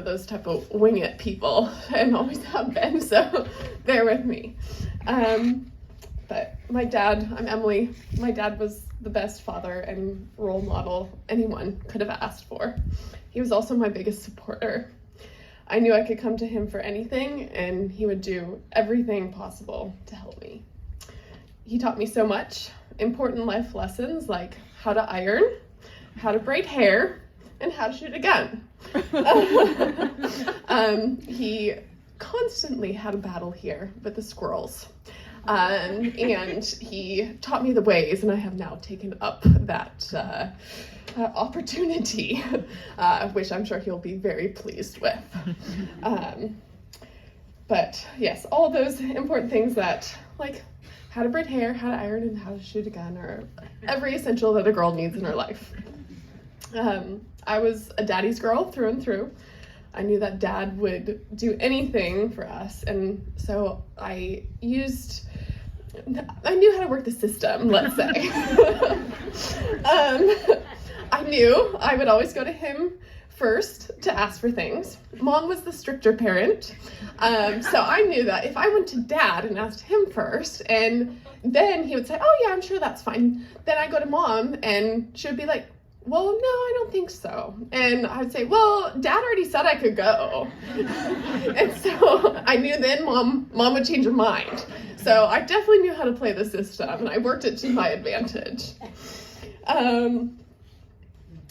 those type of wing it people and always have been, so bear with me. But my dad, I'm Emily, my dad was the best father and role model anyone could have asked for. He was also my biggest supporter. I knew I could come to him for anything, and he would do everything possible to help me. He taught me so much, important life lessons like how to iron, how to braid hair, and how to shoot a gun. He constantly had a battle here with the squirrels. And he taught me the ways, and I have now taken up that opportunity, which I'm sure he'll be very pleased with. But yes, all those important things that, like how to braid hair, how to iron, and how to shoot a gun are every essential that a girl needs in her life. I was a daddy's girl through and through. I knew that dad would do anything for us, and so I knew how to work the system, let's say. I knew I would always go to him first to ask for things. Mom was the stricter parent, so I knew that if I went to dad and asked him first, and then he would say, oh yeah, I'm sure that's fine, then I go to mom and she would be like, well, no, I don't think so. And I'd say, well, dad already said I could go. And so I knew then mom would change her mind. So I definitely knew how to play the system, and I worked it to my advantage.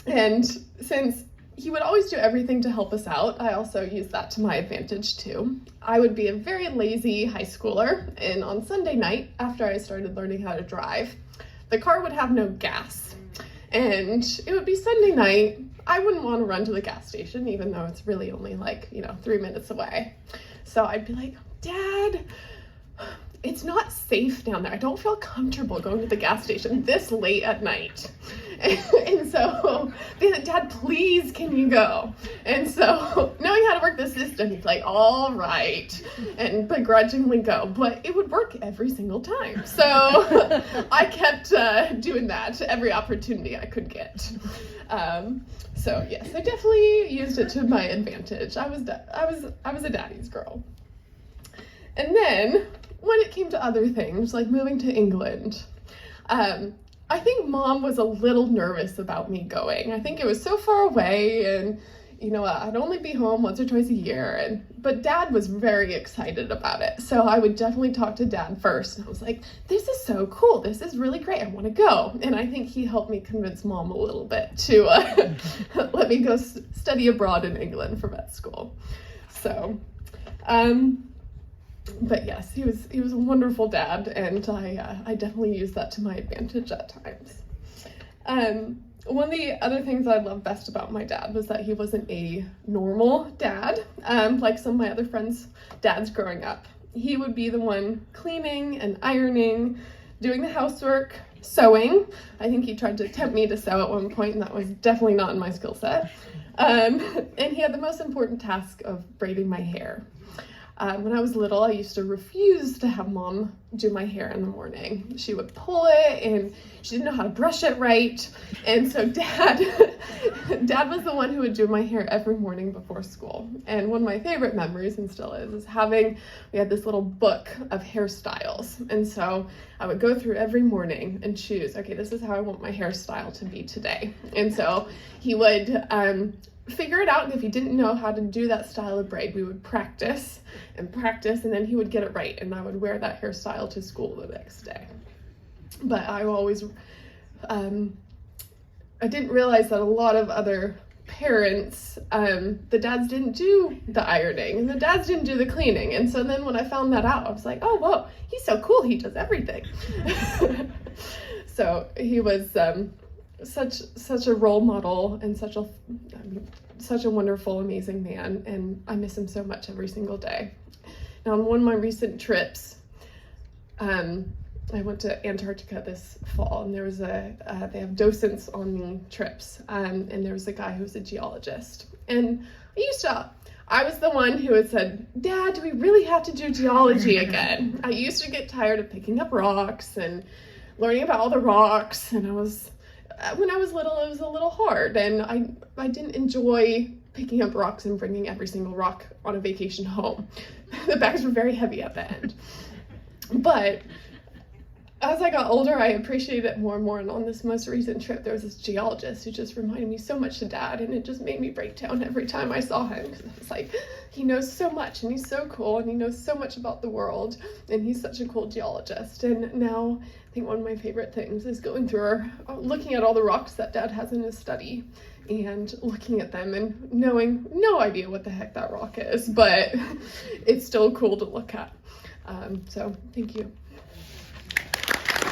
And since he would always do everything to help us out, I also used that to my advantage too. I would be a very lazy high schooler, and on Sunday night, after I started learning how to drive, the car would have no gas. And it would be Sunday night. I wouldn't want to run to the gas station, even though it's really only 3 minutes away. So I'd be like, Dad, it's not safe down there. I don't feel comfortable going to the gas station this late at night. And so they said, Dad, please, can you go? And so knowing how to work the system, he's like, all right, and begrudgingly go. But it would work every single time. So I kept doing that every opportunity I could get. So yes, I definitely used it to my advantage. I was a daddy's girl. And then when it came to other things, like moving to England, I think mom was a little nervous about me going. I think it was so far away, and I'd only be home once or twice a year, but dad was very excited about it. So I would definitely talk to dad first, and I was like, this is so cool. This is really great. I want to go. And I think he helped me convince mom a little bit to let me go study abroad in England for vet school. So, but yes, he was a wonderful dad, and I definitely used that to my advantage at times. One of the other things I loved best about my dad was that he wasn't a normal dad, like some of my other friends' dads growing up. He would be the one cleaning and ironing, doing the housework, sewing. I think he tried to tempt me to sew at one point, and that was definitely not in my skill set. And he had the most important task of braiding my hair. When I was little, I used to refuse to have mom do my hair in the morning. She would pull it, and she didn't know how to brush it right. And so dad was the one who would do my hair every morning before school. And one of my favorite memories, and still is we had this little book of hairstyles. And so I would go through every morning and choose, okay, this is how I want my hairstyle to be today. And so he would figure it out, and if he didn't know how to do that style of braid, we would practice, and then he would get it right, and I would wear that hairstyle to school the next day. But I didn't realize that a lot of other parents, the dads didn't do the ironing, and the dads didn't do the cleaning, and so then when I found that out, I was like, oh, whoa, he's so cool, he does everything. So he was such a role model, and such a wonderful, amazing man, and I miss him so much every single day. Now, on one of my recent trips, I went to Antarctica this fall, and there was they have docents on the trips, and there was a guy who was a geologist, and I was the one who had said, Dad, do we really have to do geology again? I used to get tired of picking up rocks and learning about all the rocks, and when I was little, it was a little hard, and I didn't enjoy picking up rocks and bringing every single rock on a vacation home. The bags were very heavy at the end. But as I got older, I appreciated it more and more. And on this most recent trip, there was this geologist who just reminded me so much of Dad, and it just made me break down every time I saw him, because it's like, he knows so much, and he's so cool, and he knows so much about the world, and he's such a cool geologist. And now I think one of my favorite things is going through looking at all the rocks that Dad has in his study, and looking at them and knowing no idea what the heck that rock is, but it's still cool to look at. So thank you.